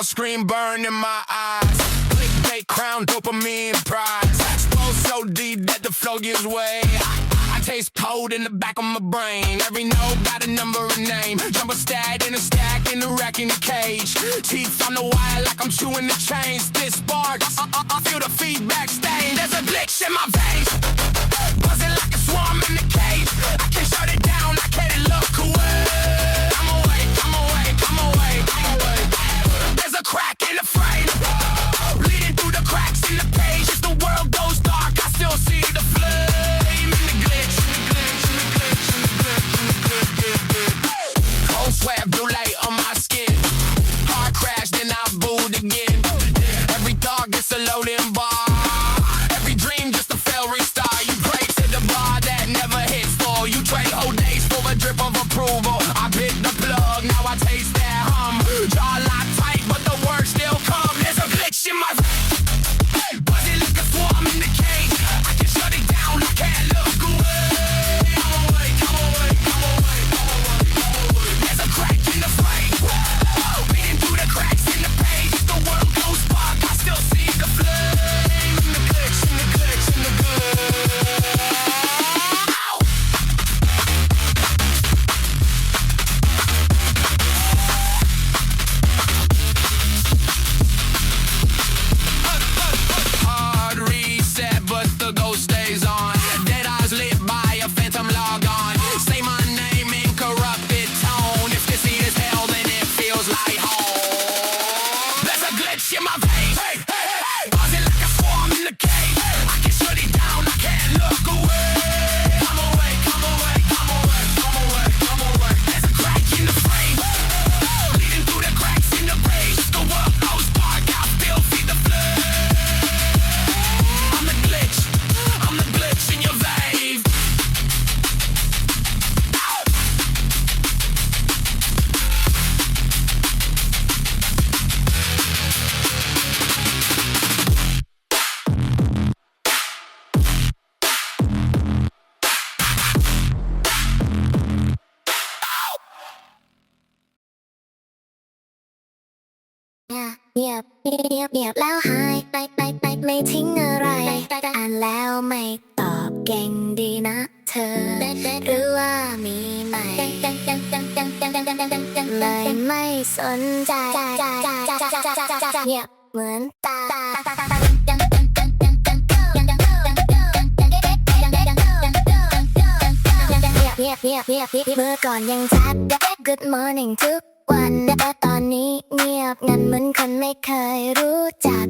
smile, scream, burn in my eyes. Clickbait, crown, dopamine, prize. Exposed so deep that the flow gives way. I taste cold in the back of my brain. Every note got a number and name. Jumbo stat in a stack in the rack in the cage. Teeth on the wire like I'm chewing the chains. This sparks, feel the feedback stain. There's a glitch in my veins. Buzzing like a swarm in the cage. I can't shut it down, I can't look away. I'm awake, I'm awake, I'm awake, I'm awake. There's a crack in the frame. Bleeding through the cracks in the page. As the world goes dark, I still see the flame in the glitch. Cold sweat, blue light on my skin. Hard crash, then I booed again. Every thought gets a loading bar. Every dream just a fail restart. You pray to the bar that never hits full. You trade whole days for a drip of approval. I bit the plug, now I taste that hum. Jaw locked tight, but the words still come. There's a glitch in my buzzing like a swarm in the cage. I can shut it down, I can't look away. I'm awake, I'm awake, I'm awake, I'm awake, I'm awake. There's a crack in the frame. Bleeding through the cracks in the page. If the world goes dark, I still see the flame in the glitch, in the glitch, in the glitch. Hard reset, but the ghost stays on. Dead eyes lit by a phantom log on. Say my name in corrupted tone. If this heat is hell, then it feels like home. There's a glitch in my veins. Hey, hey, hey. Buzzing like a swarm in the cage. I can shut it down, I can't look away. I'm awake, I'm awake, I'm awake, I'm awake, I'm awake. There's a crack in the frame. Bleeding through the cracks in the page. As the world goes dark, I still see the flame. I'm the glitch in your veins.เงียบแล้วหายไปไม่ทิ้งอะไรอ่านแล้วไม่ตอบเก่งดีนะเธอหรือว่ามีใหม่เลยไม่สนใจเงียบเหมือนตาเมื่อก่อนยังชัด Good morning ทุกวันแต่ตอนนี้เงียบงั้นเหมือนคนไม่เคยรู้จัก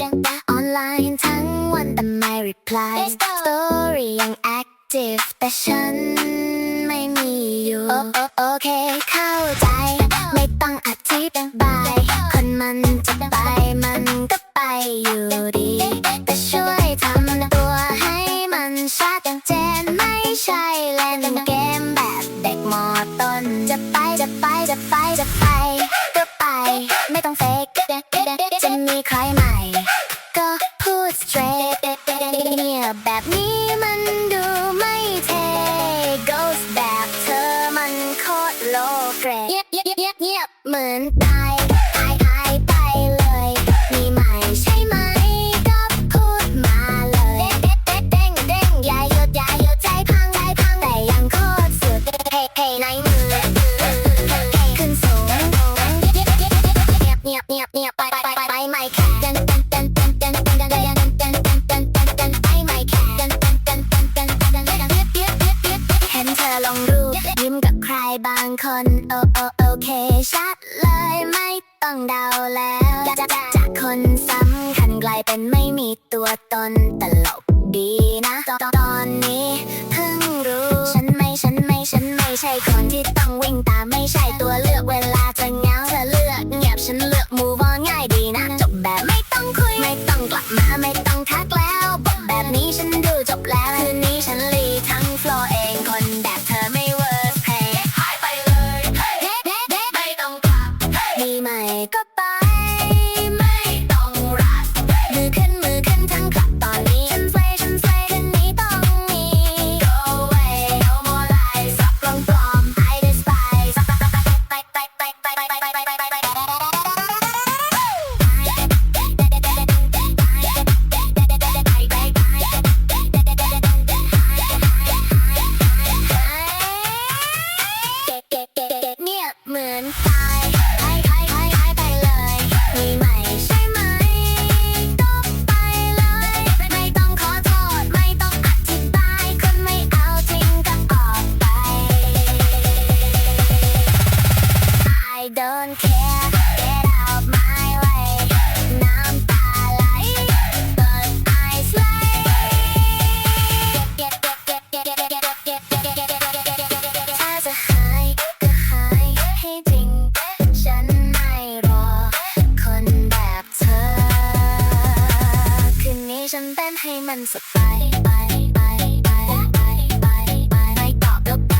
ออนไลน์ทั้งวันแต่ไม่ reply story ยัง active แต่ฉันไม่มีอยู่โอเคเข้าใจไม่ต้องอธิบายคนมันจะไปมันก็ไปอยู่ดีแต่ช่วยทำตัวให้มันชัดเจนไม่ใช่เล่นเกมแบบเด็กมอต้นจะไปก็ไปไม่ต้องเฟกจะมีใครใหม่ก็พูด straight เงียบแบบนี้มันดูไม่เท่ Ghost แบบเธอมันโคตรโลเกรดเงียบเหมือนตายไปเลยมีใหม่ใช่ไหมก็พูดมาเลยเด้งอย่าหยุดใจพังแต่ยังโคตรสุดเฮ้ในมือขึ้นสูงเงียบไปไม่แค่ไปไม่แค่เห็นเธอลงรูปยิ้มกับใครบางคนโอเคชัดเลยไม่ต้องเดาแล้วจากคนสำคัญกลายเป็นไม่มีตัวตนตลกดีนะตอนนี้เพิ่งรู้ฉันไม่ใช่คนที่ต้องวิ่งตามไม่ใช่ตัวเลือกเวลาจะเหงาเธอเลือกเงียบฉันเลือก move on ง่ายดีนะจบแบบไม่ต้องคุยไม่ต้องกลับมาไม่ต้องทักแล้วบอกแบบนี้ฉันดูจบแล้วคืนนี้ฉันรีทั้ง floor เองคนแบบเธอไม่ worth pay หายไปเลยไม่ต้องกลับมีใหม่ก็ไปไม่ต้องรักมือขึ้นทั้งคลับตอนนี้ฉันเฟยคืนนี้ต้องมี go away no more lies สับปลอมI despise มันสดไปไม่ตอบก็ไป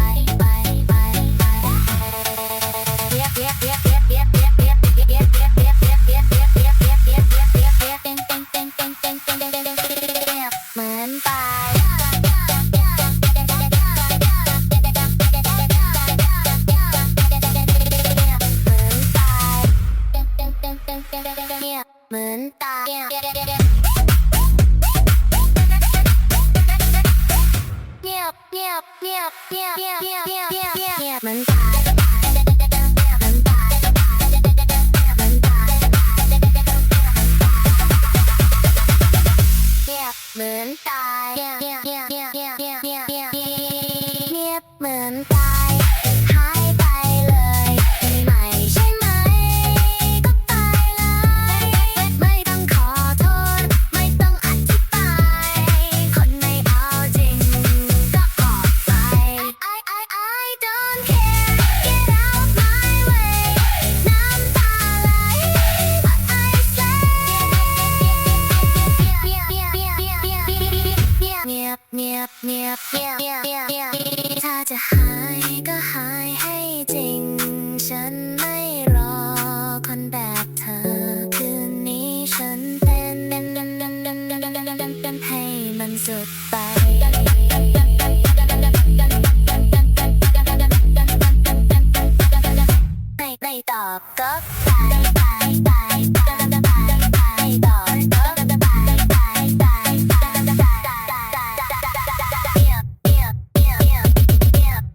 เหมือนตายเหมือนตายเงียบเหมือนตายเหมือนตายเงียบเหมือนตายหายไปเลยไม่ใช่ไหมก็ตายเลยไม่ต้องขอโทษไม่ต้องอธิบายคนไม่เอาจริงก็ออกไป I don't care get out my way น้ำตาไหล What I say เงียบถ้าจะหายก็หายให้จริงฉันไม่รอคนแบบเธอคืนนี้ฉันเต้นให้มันสุดไปไม่ตอบก็ตายไม่ตอบก็ตาย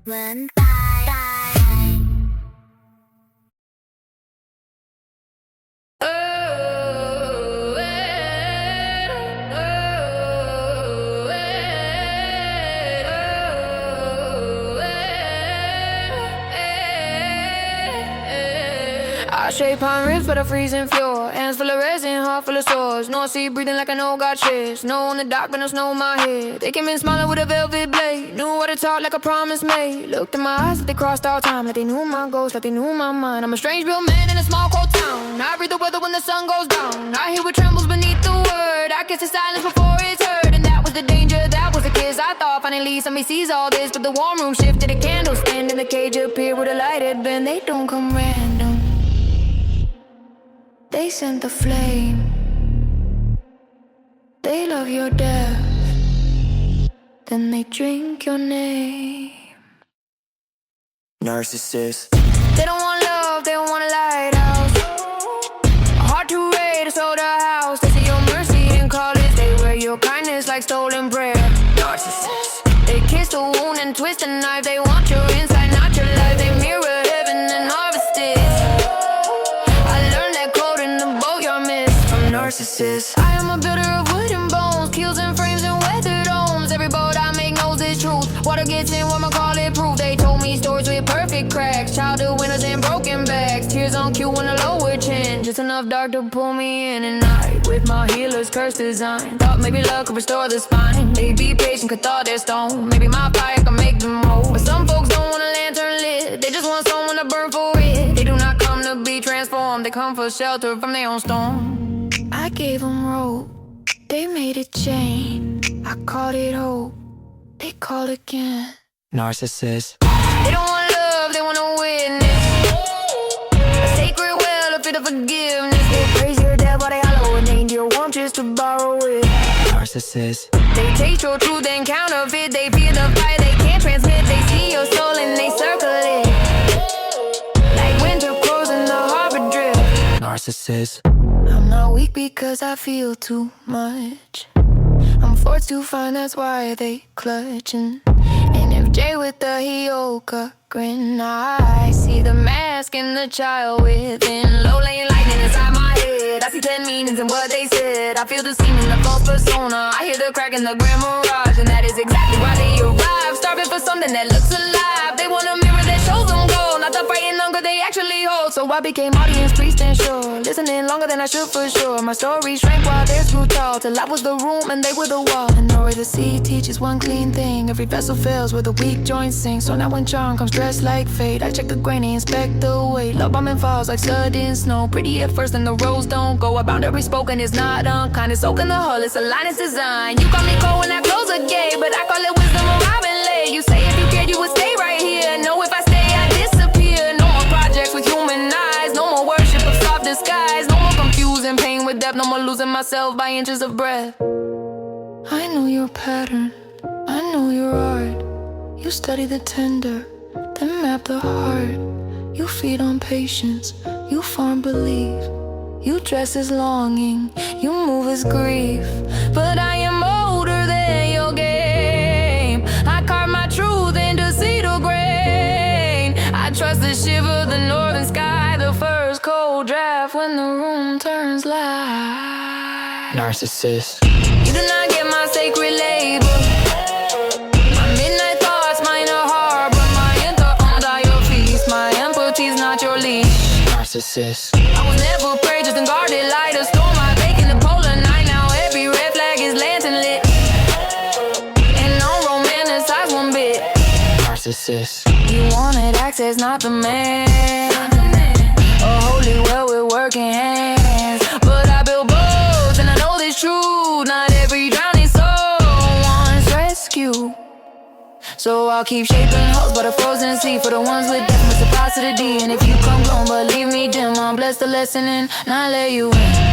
เหมือนตายI shape pine ribs by the freezing floor. Hands full of resin, heart full of sores. North sea breathing like I know got shit. Snow on the dock, but no snow in my head. They came in smiling with a velvet blade. Knew what to talk like a promise made. Looked in my eyes like they crossed all time. Like they knew my ghost, like they knew my mind. I'm a strange real man in a small cold town. I read the weather when the sun goes down. I hear what trembles beneath the word. I kiss the silence before it's heard. And that was the danger, that was the kiss. I thought finally somebody sees all this. But the warm room shifted, a candle stand in the cage appeared where the light had been. They don't come random. They sent the flame. They love your death. Then they drink your name. Narcissist. They don't want love, they don't want a lighthouse. Hard to rate, a sold a house. They say your mercy and call it. They wear your kindness like stolen prayer. Narcissist. They kiss the wound and twist the knife. They want your inside, not your life. They mirror heaven and harvest it. Narcissist. I am a builder of wood and bones, keels and frames and weathered homes. Every boat I make knows its truth. Water gets in, what call it proof. They told me stories with perfect cracks, childhood winners and broken backs. Tears on cue on a lower chin, just enough dark to pull me in at night. With my healer's curse design, thought maybe love could restore the spine. They be patient, could thaw their stone. Maybe my fire can make them whole. But some folks don't want a lantern lit, they just want someone to burn for it. They do not come to be transformed, they come for shelter from their own storm. I gave them rope, they made it chain. I called it hope, they called again. Narcissist. They don't want love, they want a witness. A sacred well, a fit of forgiveness. They praise your death while they hollow and named your warmth just to borrow it. Narcissist. They take your truth and counterfeit. They fear the fire they can't transmit. They see your soul and they circle it. Like winter crows in the harbor drift. Narcissist. I'm not weak because I feel too much. I'm forced to find, that's why they clutching. And if Jay with the Hioka grin, I see the mask and the child within. Low laying lightning inside my head. I see 10 meanings in what they said. I feel the seam in the false persona. I hear the crack in the grand mirage, and that is exactly why they arrive. Starving for something that looks alive. They want a mirror that shows them gold, not stop fighting longer, they actually hold. So I became audience, priest and sure, listening longer than I should for sure. My story shrank while theirs grew tall, till I was the room and they were the wall. And know where the sea teaches one clean thing, every vessel fails where the weak joints sink. So now when charm comes dressed like fate, I check the grain and inspect the weight. Love bombing falls like sudden snow, pretty at first and the roads don't go. A boundary spoken is not unkind, it's oak in the hull, it's a line, it's design. You call me cold when I close a gate, but I call it wisdom arriving late. You say if you cared you would stay right here, no if I stay I disappear. No more projects with human eyes, no more worship of soft disguise, no more confusing pain with depth, no more losing myself by inches of breath. I know your pattern, I know your art. You study the tender, then map the heart. You feed on patience, you farm belief. You dress as longing, you move as grief. But I am older than your game. I carve my truth into cedar grain. I trust the shiver of the northern sky, the first cold draft when the room turns light. Narcissist. You do not get my sacred labor. My midnight thoughts, mine are harbor. My interarms are your feast. My empathy's not your leash. Narcissist. I was never prayed, just unguarded light. A storm I bake in the polar night. Now every red flag is lantern lit, and no romanticize one bit. Narcissist. You wanted access, not the man. A holy well with working hands, but I built boats, and I know this true. Not every drowning soul wants rescue. So I'll keep shaping holes by the frozen sea for the ones with death reciprocity. And if you come grown but leave me dim, I'm blessed the lesson and not let you in.